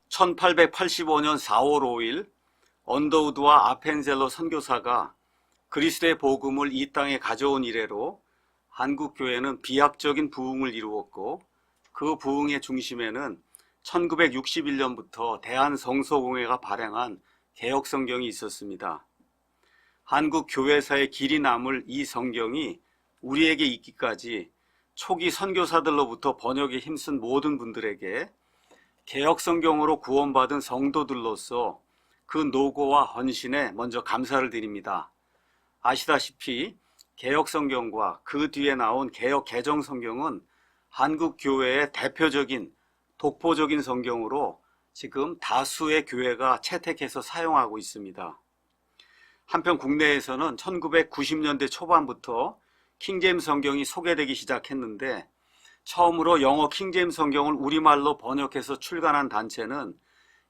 (1885년 4월 5일) 언더우드와 아펜젤러 선교사가 그리스도의 복음을 이 땅에 가져온 이래로 한국교회는 비약적인 부흥을 이루었고, 그 부흥의 중심에는 1961년부터 대한성서공회가 발행한 개혁성경이 있었습니다. 한국 교회사의 길이 남을 이 성경이 우리에게 있기까지 초기 선교사들로부터 번역에 힘쓴 모든 분들에게 개혁성경으로 구원받은 성도들로서 그 노고와 헌신에 먼저 감사를 드립니다. 아시다시피 개혁성경과 그 뒤에 나온 개혁개정성경은 한국 교회의 대표적인 독보적인 성경으로 지금 다수의 교회가 채택해서 사용하고 있습니다. 한편 국내에서는 1990년대 초반부터 킹제임스 성경이 소개되기 시작했는데, 처음으로 영어 킹제임스 성경을 우리말로 번역해서 출간한 단체는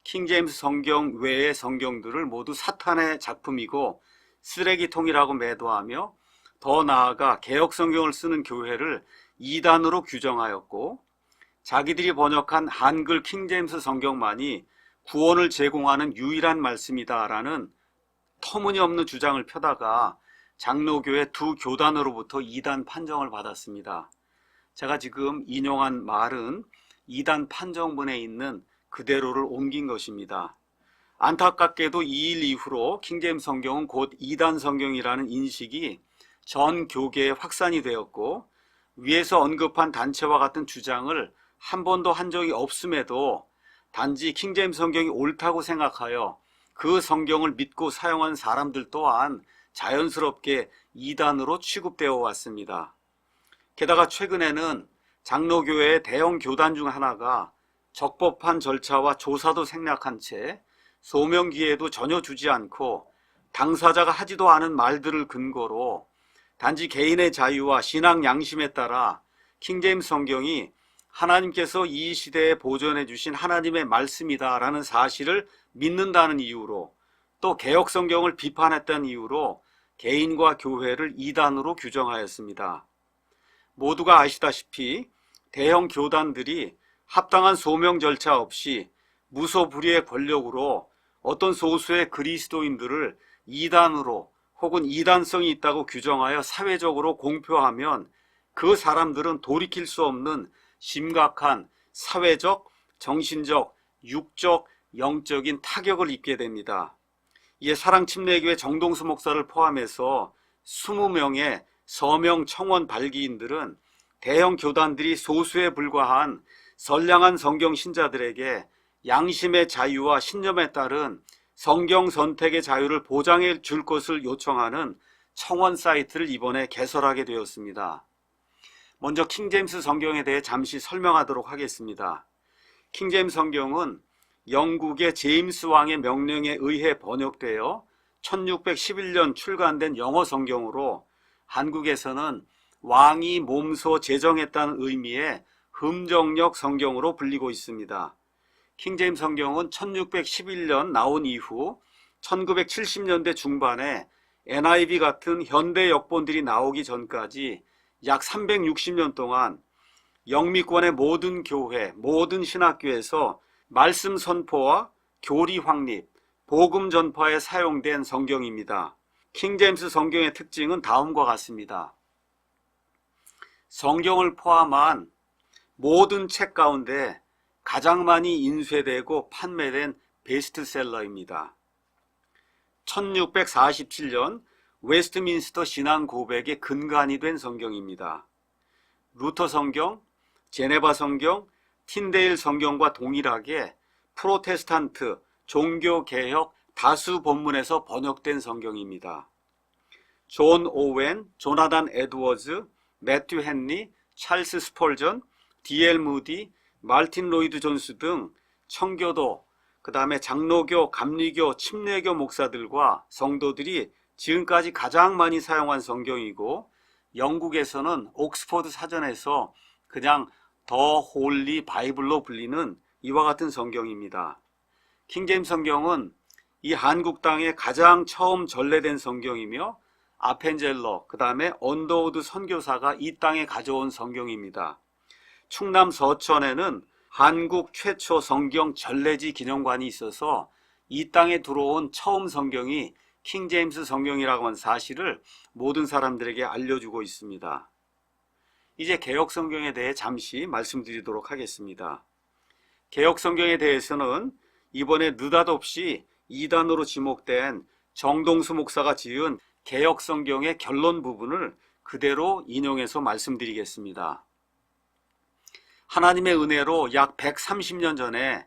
킹제임스 성경 외의 성경들을 모두 사탄의 작품이고 쓰레기통이라고 매도하며, 더 나아가 개혁 성경을 쓰는 교회를 이단으로 규정하였고, 자기들이 번역한 한글 킹제임스 성경만이 구원을 제공하는 유일한 말씀이다라는 터무니없는 주장을 펴다가 장로교회 두 교단으로부터 이단 판정을 받았습니다. 제가 지금 인용한 말은 이단 판정문에 있는 그대로를 옮긴 것입니다. 안타깝게도 이 일 이후로 킹제임스 성경은 곧 이단 성경이라는 인식이 전 교계에 확산이 되었고, 위에서 언급한 단체와 같은 주장을 한 번도 한 적이 없음에도 단지 킹제임스 성경이 옳다고 생각하여 그 성경을 믿고 사용한 사람들 또한 자연스럽게 이단으로 취급되어 왔습니다. 게다가 최근에는 장로교회의 대형 교단 중 하나가 적법한 절차와 조사도 생략한 채 소명 기회도 전혀 주지 않고 당사자가 하지도 않은 말들을 근거로 단지 개인의 자유와 신앙 양심에 따라 킹제임스 성경이 하나님께서 이 시대에 보존해 주신 하나님의 말씀이다라는 사실을 믿는다는 이유로, 또 개혁 성경을 비판했다는 이유로 개인과 교회를 이단으로 규정하였습니다. 모두가 아시다시피 대형 교단들이 합당한 소명 절차 없이 무소불위의 권력으로 어떤 소수의 그리스도인들을 이단으로 혹은 이단성이 있다고 규정하여 사회적으로 공표하면 그 사람들은 돌이킬 수 없는 심각한 사회적, 정신적, 육적, 영적인 타격을 입게 됩니다. 이에 사랑침례교회 정동수 목사를 포함해서 20명의 서명 청원 발기인들은 대형 교단들이 소수에 불과한 선량한 성경 신자들에게 양심의 자유와 신념에 따른 성경 선택의 자유를 보장해 줄 것을 요청하는 청원 사이트를 이번에 개설하게 되었습니다. 먼저 킹제임스 성경에 대해 잠시 설명하도록 하겠습니다. 킹제임스 성경은 영국의 제임스 왕의 명령에 의해 번역되어 1611년 출간된 영어 성경으로 한국에서는 왕이 몸소 제정했다는 의미의 흠정력 성경으로 불리고 있습니다. 킹제임스 성경은 1611년 나온 이후 1970년대 중반에 NIV 같은 현대 역본들이 나오기 전까지 약 360년 동안 영미권의 모든 교회, 모든 신학교에서 말씀 선포와 교리 확립, 복음 전파에 사용된 성경입니다. 킹제임스 성경의 특징은 다음과 같습니다. 성경을 포함한 모든 책 가운데 가장 많이 인쇄되고 판매된 베스트셀러입니다. 1647년 웨스트민스터 신앙 고백의 근간이 된 성경입니다. 루터 성경, 제네바 성경, 틴데일 성경과 동일하게 프로테스탄트, 종교개혁 다수 본문에서 번역된 성경입니다. 존 오웬, 조나단 에드워즈, 매튜 헨리, 찰스 스펄전, D.L. 무디, 말틴 로이드 존스 등 청교도, 그 다음에 장로교, 감리교, 침례교 목사들과 성도들이 지금까지 가장 많이 사용한 성경이고, 영국에서는 옥스퍼드 사전에서 그냥 더 홀리 바이블로 불리는 이와 같은 성경입니다. 킹제임스 성경은 이 한국 땅에 가장 처음 전래된 성경이며 아펜젤러, 그 다음에 언더우드 선교사가 이 땅에 가져온 성경입니다. 충남 서천에는 한국 최초 성경 전래지 기념관이 있어서 이 땅에 들어온 처음 성경이 킹제임스 성경이라고 하는 사실을 모든 사람들에게 알려주고 있습니다. 이제 개역 성경에 대해 잠시 말씀드리도록 하겠습니다. 개역 성경에 대해서는 이번에 느닷없이 이단으로 지목된 정동수 목사가 지은 개역 성경의 결론 부분을 그대로 인용해서 말씀드리겠습니다. 하나님의 은혜로 약 130년 전에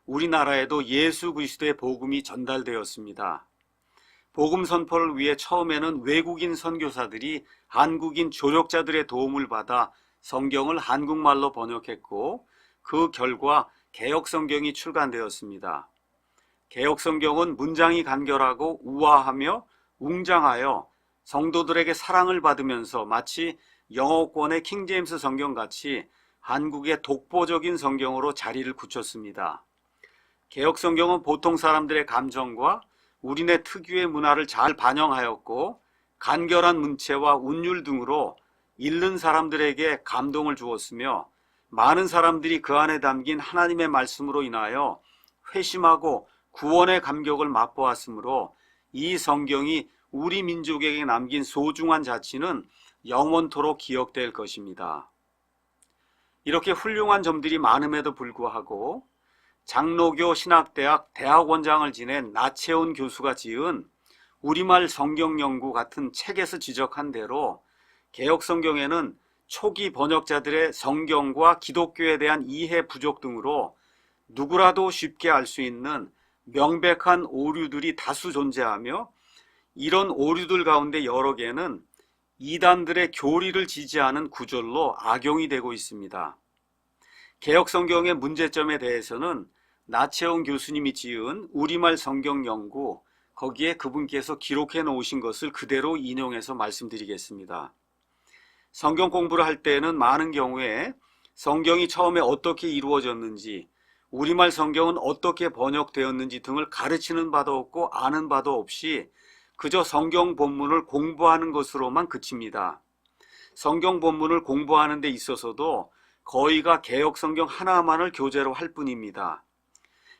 우리나라에도 예수 그리스도의 복음이 전달되었습니다. 복음 선포를 위해 처음에는 외국인 선교사들이 한국인 조력자들의 도움을 받아 성경을 한국말로 번역했고, 그 결과 개역 성경이 출간되었습니다. 개역 성경은 문장이 간결하고 우아하며 웅장하여 성도들에게 사랑을 받으면서 마치 영어권의 킹제임스 성경같이 한국의 독보적인 성경으로 자리를 굳혔습니다. 개역 성경은 보통 사람들의 감정과 우리네 특유의 문화를 잘 반영하였고, 간결한 문체와 운율 등으로 읽는 사람들에게 감동을 주었으며, 많은 사람들이 그 안에 담긴 하나님의 말씀으로 인하여 회심하고 구원의 감격을 맛보았으므로 이 성경이 우리 민족에게 남긴 소중한 자치는 영원토록 기억될 것입니다. 이렇게 훌륭한 점들이 많음에도 불구하고 장로교 신학대학 대학원장을 지낸 나채훈 교수가 지은 우리말 성경연구 같은 책에서 지적한 대로 개역 성경에는 초기 번역자들의 성경과 기독교에 대한 이해 부족 등으로 누구라도 쉽게 알 수 있는 명백한 오류들이 다수 존재하며, 이런 오류들 가운데 여러 개는 이단들의 교리를 지지하는 구절로 악용이 되고 있습니다. 개역 성경의 문제점에 대해서는 나채훈 교수님이 지은 우리말 성경 연구, 거기에 그분께서 기록해 놓으신 것을 그대로 인용해서 말씀드리겠습니다. 성경 공부를 할 때에는 많은 경우에 성경이 처음에 어떻게 이루어졌는지, 우리말 성경은 어떻게 번역되었는지 등을 가르치는 바도 없고 아는 바도 없이 그저 성경 본문을 공부하는 것으로만 그칩니다. 성경 본문을 공부하는 데 있어서도 거의가 개역 성경 하나만을 교재로 할 뿐입니다.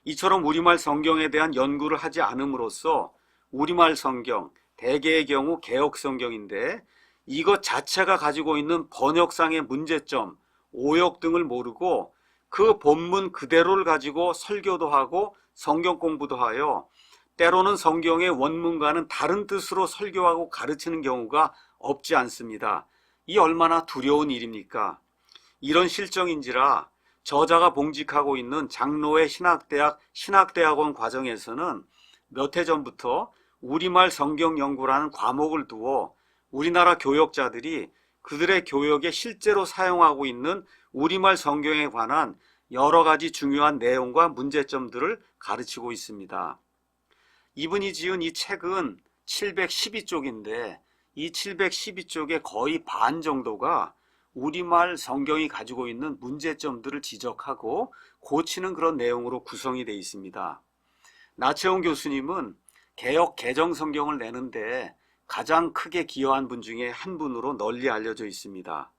이처럼 우리말 성경에 대한 연구를 하지 않음으로써 우리말 성경, 대개의 경우 개역 성경인데 이것 자체가 가지고 있는 번역상의 문제점, 오역 등을 모르고 그 본문 그대로를 가지고 설교도 하고 성경 공부도 하여 때로는 성경의 원문과는 다른 뜻으로 설교하고 가르치는 경우가 없지 않습니다. 이 얼마나 두려운 일입니까? 이런 실정인지라 저자가 봉직하고 있는 장로회 신학대학 신학대학원 과정에서는 몇 해 전부터 우리말 성경 연구라는 과목을 두어 우리나라 교역자들이 그들의 교역에 실제로 사용하고 있는 우리말 성경에 관한 여러 가지 중요한 내용과 문제점들을 가르치고 있습니다. 이분이 지은 이 책은 712쪽인데 이 712쪽의 거의 반 정도가 우리말 성경이 가지고 있는 문제점들을 지적하고 고치는 그런 내용으로 구성이 되어 있습니다. 나채훈 교수님은 개역 개정 성경을 내는데 가장 크게 기여한 분 중에 한 분으로 널리 알려져 있습니다.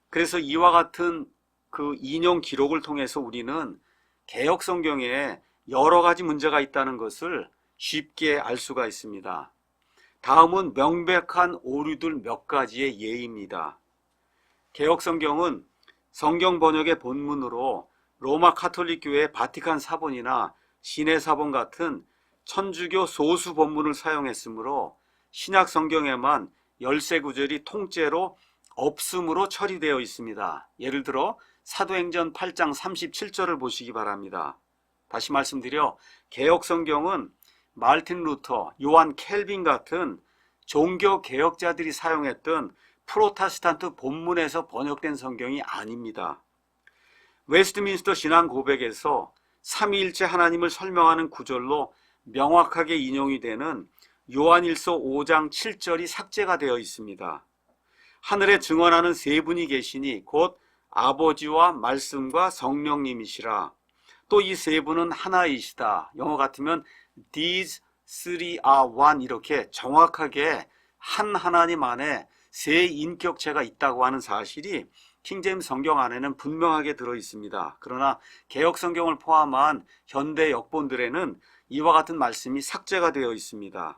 그래서 이와 같은 그 인용 기록을 통해서 우리는 개역 성경에 여러 가지 문제가 있다는 것을 쉽게 알 수가 있습니다. 다음은 명백한 오류들 몇 가지의 예입니다. 개역 성경은 성경 번역의 본문으로 로마 카톨릭 교회 바티칸 사본이나 시내 사본 같은 천주교 소수 본문을 사용했으므로 신약 성경에만 13구절이 통째로 없음으로 처리되어 있습니다. 예를 들어 사도행전 8장 37절을 보시기 바랍니다. 다시 말씀드려 개역 성경은 말틴 루터, 요한 켈빈 같은 종교 개혁자들이 사용했던 프로테스탄트 본문에서 번역된 성경이 아닙니다. 웨스트민스터 신앙 고백에서 삼위일체 하나님을 설명하는 구절로 명확하게 인용이 되는 요한일서 5장 7절이 삭제가 되어 있습니다. 하늘에 증언하는 세 분이 계시니 곧 아버지와 말씀과 성령님이시라. 또 이 세 분은 하나이시다. 영어 같으면 These three are one 이렇게 정확하게 한 하나님 안에 세 인격체가 있다고 하는 사실이 킹제임스 성경 안에는 분명하게 들어 있습니다. 그러나 개역 성경을 포함한 현대 역본들에는 이와 같은 말씀이 삭제가 되어 있습니다.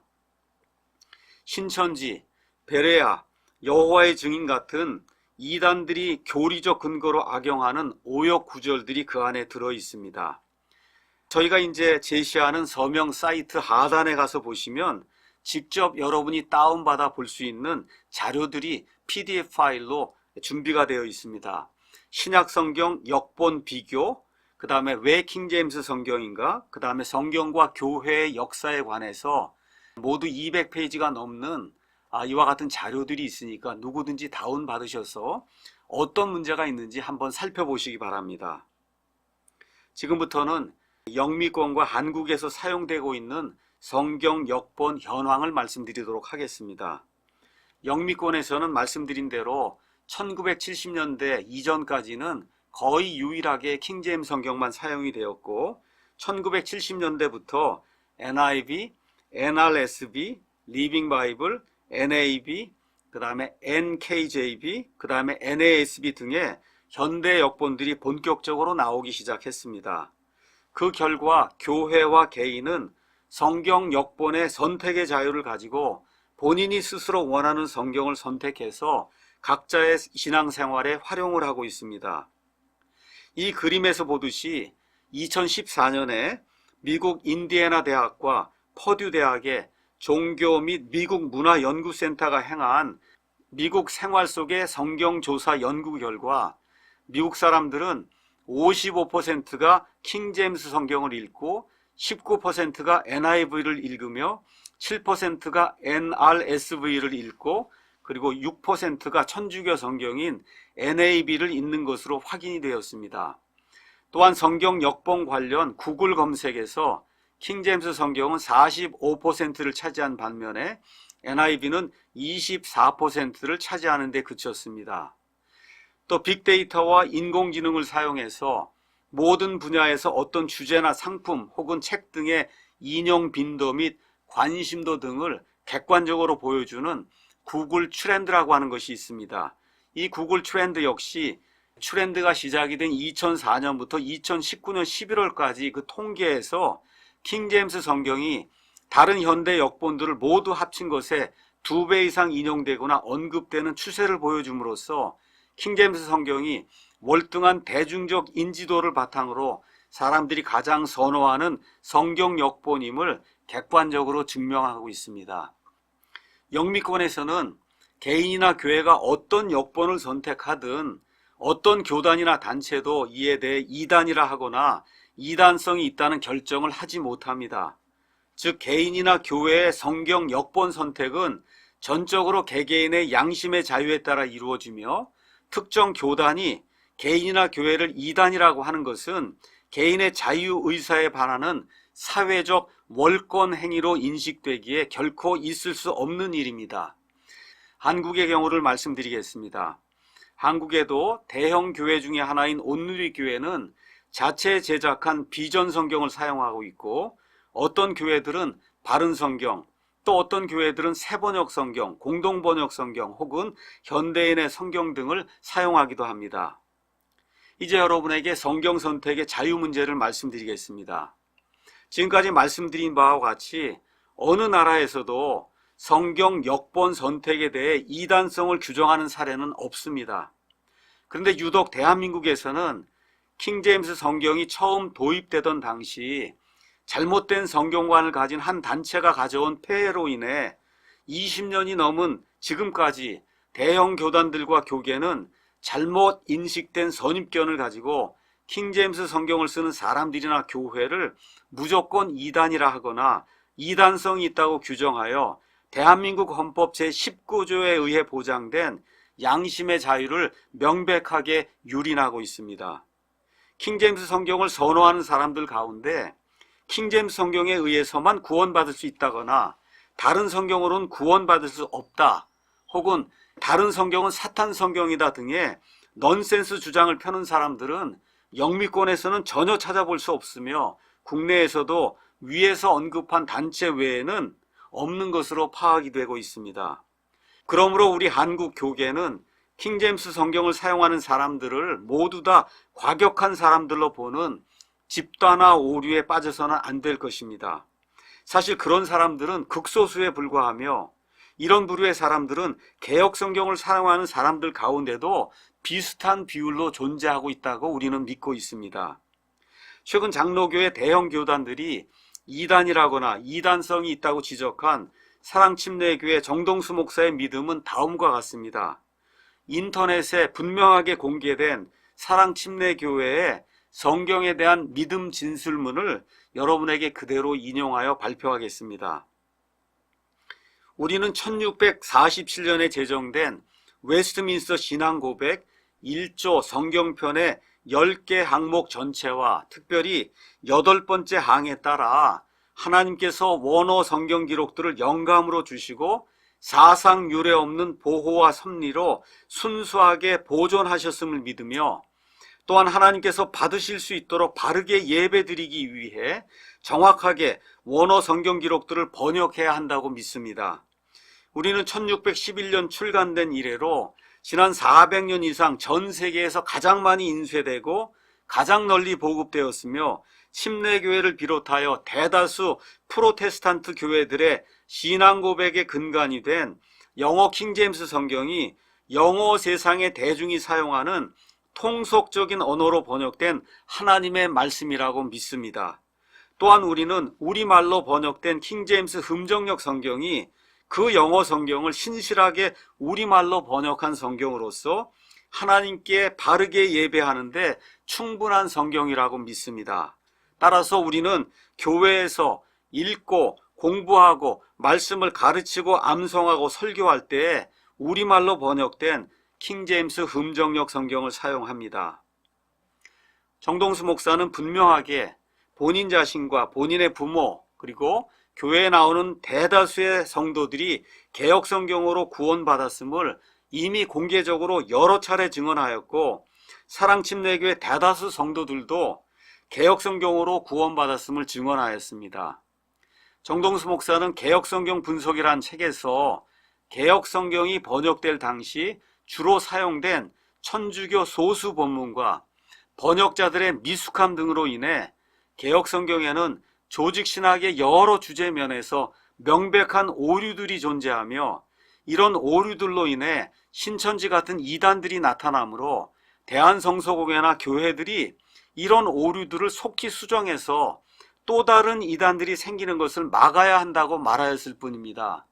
신천지, 베레아, 여호와의 증인 같은 이단들이 교리적 근거로 악용하는 오역 구절들이 그 안에 들어 있습니다. 저희가 이제 제시하는 서명 사이트 하단에 가서 보시면 직접 여러분이 다운받아 볼 수 있는 자료들이 PDF 파일로 준비가 되어 있습니다. 신약 성경 역본 비교, 그 다음에 왜 킹제임스 성경인가, 그 다음에 성경과 교회의 역사에 관해서 모두 200페이지가 넘는 이와 같은 자료들이 있으니까 누구든지 다운받으셔서 어떤 문제가 있는지 한번 살펴보시기 바랍니다. 지금부터는 영미권과 한국에서 사용되고 있는 성경 역본 현황을 말씀드리도록 하겠습니다. 영미권에서는 말씀드린 대로 1970년대 이전까지는 거의 유일하게 킹제임스 성경만 사용이 되었고 1970년대부터 NIV, NRSV, 리빙 바이블, NAB, 그 다음에 NKJV, 그 다음에 NASB 등의 현대 역본들이 본격적으로 나오기 시작했습니다. 그 결과 교회와 개인은 성경 역본의 선택의 자유를 가지고 본인이 스스로 원하는 성경을 선택해서 각자의 신앙생활에 활용을 하고 있습니다. 이 그림에서 보듯이 2014년에 미국 인디애나 대학과 퍼듀 대학의 종교 및 미국 문화연구센터가 행한 미국 생활 속의 성경조사 연구 결과 미국 사람들은 55%가 킹제임스 성경을 읽고 19%가 NIV를 읽으며 7%가 NRSV를 읽고 그리고 6%가 천주교 성경인 NAB를 읽는 것으로 확인이 되었습니다. 또한 성경 역본 관련 구글 검색에서 킹제임스 성경은 45%를 차지한 반면에 NIV는 24%를 차지하는 데 그쳤습니다. 또 빅데이터와 인공지능을 사용해서 모든 분야에서 어떤 주제나 상품 혹은 책 등의 인용 빈도 및 관심도 등을 객관적으로 보여주는 구글 트렌드라고 하는 것이 있습니다. 이 구글 트렌드 역시 트렌드가 시작이 된 2004년부터 2019년 11월까지 그 통계에서 킹제임스 성경이 다른 현대 역본들을 모두 합친 것에 2배 이상 인용되거나 언급되는 추세를 보여줌으로써 킹제임스 성경이 월등한 대중적 인지도를 바탕으로 사람들이 가장 선호하는 성경 역본임을 객관적으로 증명하고 있습니다. 영미권에서는 개인이나 교회가 어떤 역본을 선택하든 어떤 교단이나 단체도 이에 대해 이단이라 하거나 이단성이 있다는 결정을 하지 못합니다. 즉 개인이나 교회의 성경 역본 선택은 전적으로 개개인의 양심의 자유에 따라 이루어지며 특정 교단이 개인이나 교회를 이단이라고 하는 것은 개인의 자유의사에 반하는 사회적 월권 행위로 인식되기에 결코 있을 수 없는 일입니다. 한국의 경우를 말씀드리겠습니다. 한국에도 대형 교회 중에 하나인 온누리교회는 자체 제작한 비전 성경을 사용하고 있고 어떤 교회들은 바른 성경, 또 어떤 교회들은 새번역 성경, 공동번역 성경 혹은 현대인의 성경 등을 사용하기도 합니다. 이제 여러분에게 성경 선택의 자유 문제를 말씀드리겠습니다. 지금까지 말씀드린 바와 같이 어느 나라에서도 성경 역본 선택에 대해 이단성을 규정하는 사례는 없습니다. 그런데 유독 대한민국에서는 킹제임스 성경이 처음 도입되던 당시 잘못된 성경관을 가진 한 단체가 가져온 폐해로 인해 20년이 넘은 지금까지 대형 교단들과 교계는 잘못 인식된 선입견을 가지고 킹제임스 성경을 쓰는 사람들이나 교회를 무조건 이단이라 하거나 이단성이 있다고 규정하여 대한민국 헌법 제19조에 의해 보장된 양심의 자유를 명백하게 유린하고 있습니다. 킹제임스 성경을 선호하는 사람들 가운데 킹제임스 성경에 의해서만 구원받을 수 있다거나 다른 성경으로는 구원받을 수 없다 혹은 다른 성경은 사탄 성경이다 등의 넌센스 주장을 펴는 사람들은 영미권에서는 전혀 찾아볼 수 없으며 국내에서도 위에서 언급한 단체 외에는 없는 것으로 파악이 되고 있습니다. 그러므로 우리 한국 교계는 킹제임스 성경을 사용하는 사람들을 모두 다 과격한 사람들로 보는 집단화 오류에 빠져서는 안 될 것입니다. 사실 그런 사람들은 극소수에 불과하며 이런 부류의 사람들은 개역 성경을 사용하는 사람들 가운데도 비슷한 비율로 존재하고 있다고 우리는 믿고 있습니다. 최근 장로교의 대형 교단들이 이단이라거나 이단성이 있다고 지적한 사랑침례교회 정동수 목사의 믿음은 다음과 같습니다. 인터넷에 분명하게 공개된 사랑침례교회의 성경에 대한 믿음 진술문을 여러분에게 그대로 인용하여 발표하겠습니다. 우리는 1647년에 제정된 웨스트민스터 신앙고백 1조 성경편의 10개 항목 전체와 특별히 8번째 항에 따라 하나님께서 원어 성경 기록들을 영감으로 주시고 사상 유례 없는 보호와 섭리로 순수하게 보존하셨음을 믿으며 또한 하나님께서 받으실 수 있도록 바르게 예배드리기 위해 정확하게 원어 성경 기록들을 번역해야 한다고 믿습니다. 우리는 1611년 출간된 이래로 지난 400년 이상 전 세계에서 가장 많이 인쇄되고 가장 널리 보급되었으며 침례교회를 비롯하여 대다수 프로테스탄트 교회들의 신앙 고백의 근간이 된 영어 킹제임스 성경이 영어 세상의 대중이 사용하는 통속적인 언어로 번역된 하나님의 말씀이라고 믿습니다. 또한 우리는 우리말로 번역된 킹제임스 흠정역 성경이 그 영어 성경을 신실하게 우리말로 번역한 성경으로서 하나님께 바르게 예배하는데 충분한 성경이라고 믿습니다. 따라서 우리는 교회에서 읽고 공부하고 말씀을 가르치고 암송하고 설교할 때 우리말로 번역된 킹제임스 흠정역 성경을 사용합니다. 정동수 목사는 분명하게 본인 자신과 본인의 부모 그리고 교회에 나오는 대다수의 성도들이 개역 성경으로 구원받았음을 이미 공개적으로 여러 차례 증언하였고 사랑침례교회 대다수 성도들도 개역 성경으로 구원받았음을 증언하였습니다. 정동수 목사는 개역 성경 분석이란 책에서 개역 성경이 번역될 당시 주로 사용된 천주교 소수 본문과 번역자들의 미숙함 등으로 인해 개역 성경에는 조직신학의 여러 주제면에서 명백한 오류들이 존재하며 이런 오류들로 인해 신천지 같은 이단들이 나타나므로 대한성서공회나 교회들이 이런 오류들을 속히 수정해서 또 다른 이단들이 생기는 것을 막아야 한다고 말하였을 뿐입니다.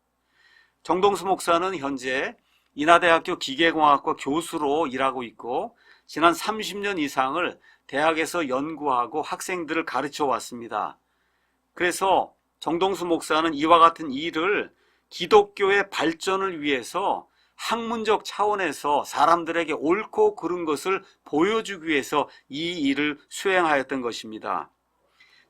정동수 목사는 현재 인하대학교 기계공학과 교수로 일하고 있고 지난 30년 이상을 대학에서 연구하고 학생들을 가르쳐 왔습니다. 그래서 정동수 목사는 이와 같은 일을 기독교의 발전을 위해서 학문적 차원에서 사람들에게 옳고 그른 것을 보여주기 위해서 이 일을 수행하였던 것입니다.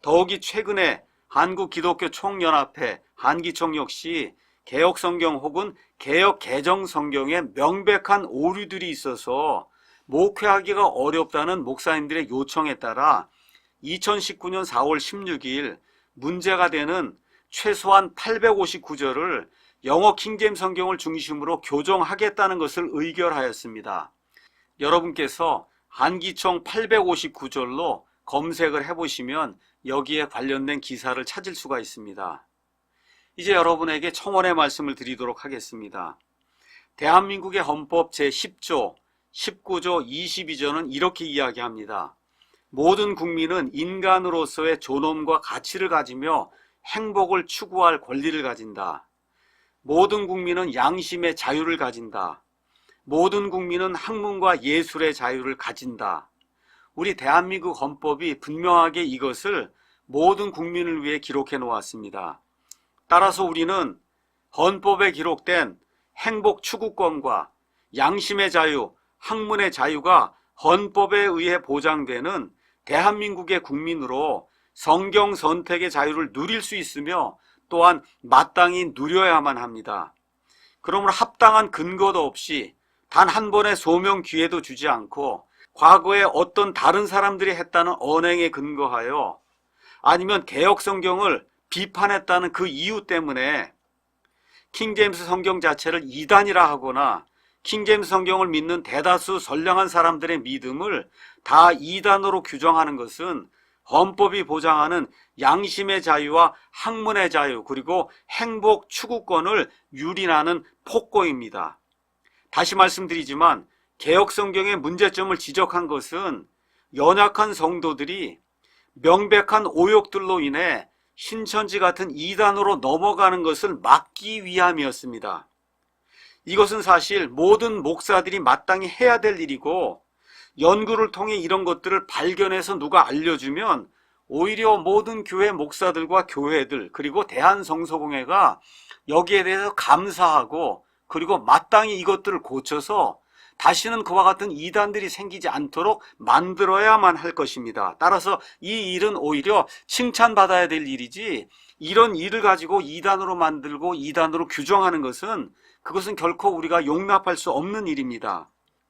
더욱이 최근에 한국기독교총연합회 한기총 역시 개역성경 혹은 개역개정성경에 명백한 오류들이 있어서 목회하기가 어렵다는 목사님들의 요청에 따라 2019년 4월 16일 문제가 되는 최소한 859절을 영어 킹제임스 성경을 중심으로 교정하겠다는 것을 의결하였습니다. 여러분께서 한기총 859절로 검색을 해보시면 여기에 관련된 기사를 찾을 수가 있습니다. 이제 여러분에게 청원의 말씀을 드리도록 하겠습니다. 대한민국의 헌법 제10조, 19조, 22조는 이렇게 이야기합니다. 모든 국민은 인간으로서의 존엄과 가치를 가지며 행복을 추구할 권리를 가진다. 모든 국민은 양심의 자유를 가진다. 모든 국민은 학문과 예술의 자유를 가진다. 우리 대한민국 헌법이 분명하게 이것을 모든 국민을 위해 기록해 놓았습니다. 따라서 우리는 헌법에 기록된 행복 추구권과 양심의 자유, 학문의 자유가 헌법에 의해 보장되는 대한민국의 국민으로 성경 선택의 자유를 누릴 수 있으며 또한 마땅히 누려야만 합니다. 그러므로 합당한 근거도 없이 단 한 번의 소명 기회도 주지 않고 과거에 어떤 다른 사람들이 했다는 언행에 근거하여 아니면 개역 성경을 비판했다는 그 이유 때문에 킹제임스 성경 자체를 이단이라 하거나 킹제임스 성경을 믿는 대다수 선량한 사람들의 믿음을 다 이단으로 규정하는 것은 헌법이 보장하는 양심의 자유와 학문의 자유 그리고 행복 추구권을 유린하는 폭거입니다. 다시 말씀드리지만 개혁 성경의 문제점을 지적한 것은 연약한 성도들이 명백한 오욕들로 인해 신천지 같은 이단으로 넘어가는 것을 막기 위함이었습니다. 이것은 사실 모든 목사들이 마땅히 해야 될 일이고 연구를 통해 이런 것들을 발견해서 누가 알려주면 오히려 모든 교회 목사들과 교회들 그리고 대한성서공회가 여기에 대해서 감사하고 그리고 마땅히 이것들을 고쳐서 다시는 그와 같은 이단들이 생기지 않도록 만들어야만 할 것입니다. 따라서 이 일은 오히려 칭찬받아야 될 일이지 이런 일을 가지고 이단으로 만들고 이단으로 규정하는 것은 그것은 결코 우리가 용납할 수 없는 일입니다.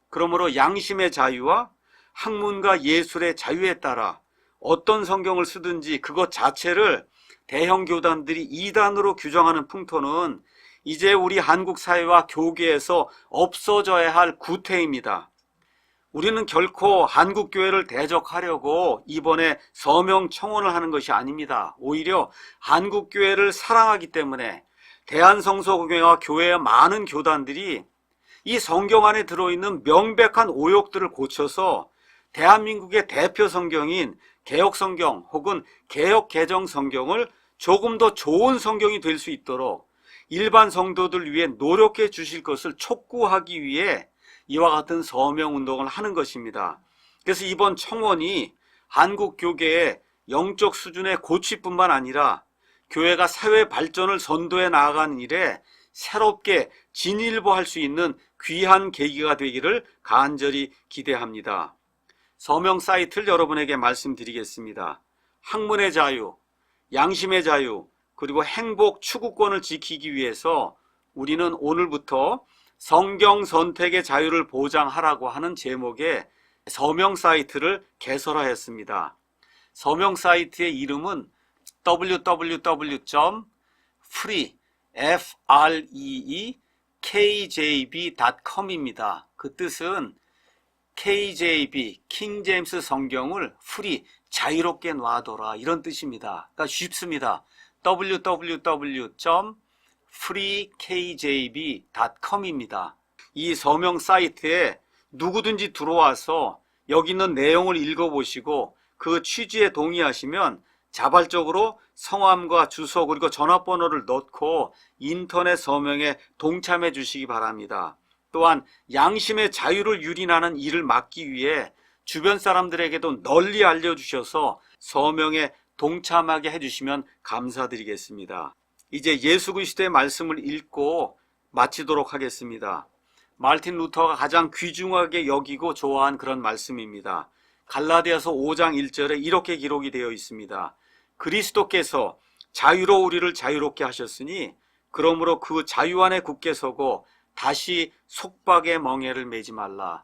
그러므로 양심의 자유와 학문과 예술의 자유에 따라 어떤 성경을 쓰든지 그것 자체를 대형 교단들이 이단으로 규정하는 풍토는 이제 우리 한국 사회와 교계에서 없어져야 할 구태입니다. 우리는 결코 한국 교회를 대적하려고 이번에 서명 청원을 하는 것이 아닙니다. 오히려 한국 교회를 사랑하기 때문에 대한성서공회와 교회의 많은 교단들이 이 성경 안에 들어있는 명백한 오욕들을 고쳐서 대한민국의 대표 성경인 개혁성경 혹은 개혁개정성경을 조금 더 좋은 성경이 될 수 있도록 일반 성도들 위해 노력해 주실 것을 촉구하기 위해 이와 같은 서명운동을 하는 것입니다. 그래서 이번 청원이 한국 교계의 영적 수준의 고취뿐만 아니라 교회가 사회 발전을 선도해 나아가는 일에 새롭게 진일보할 수 있는 귀한 계기가 되기를 간절히 기대합니다. 서명 사이트를 여러분에게 말씀드리겠습니다. 학문의 자유, 양심의 자유, 그리고 행복 추구권을 지키기 위해서 우리는 오늘부터 성경 선택의 자유를 보장하라고 하는 제목의 서명 사이트를 개설하였습니다. 서명 사이트의 이름은 www.freekjb.com입니다. 그 뜻은 KJB, 킹제임스 성경을 free, 자유롭게 놔둬라 이런 뜻입니다. 그러니까 쉽습니다. www.freekjb.com입니다. 이 서명 사이트에 누구든지 들어와서 여기 있는 내용을 읽어보시고 그 취지에 동의하시면 자발적으로 성함과 주소 그리고 전화번호를 넣고 인터넷 서명에 동참해 주시기 바랍니다. 또한 양심의 자유를 유린하는 일을 막기 위해 주변 사람들에게도 널리 알려주셔서 서명에 동참하게 해주시면 감사드리겠습니다. 이제 예수 그리스도의 말씀을 읽고 마치도록 하겠습니다. 마르틴 루터가 가장 귀중하게 여기고 좋아한 그런 말씀입니다. 갈라디아서 5장 1절에 이렇게 기록이 되어 있습니다. 그리스도께서 자유로 우리를 자유롭게 하셨으니 그러므로 그 자유 안에 굳게 서고 다시 속박의 멍에를 매지 말라.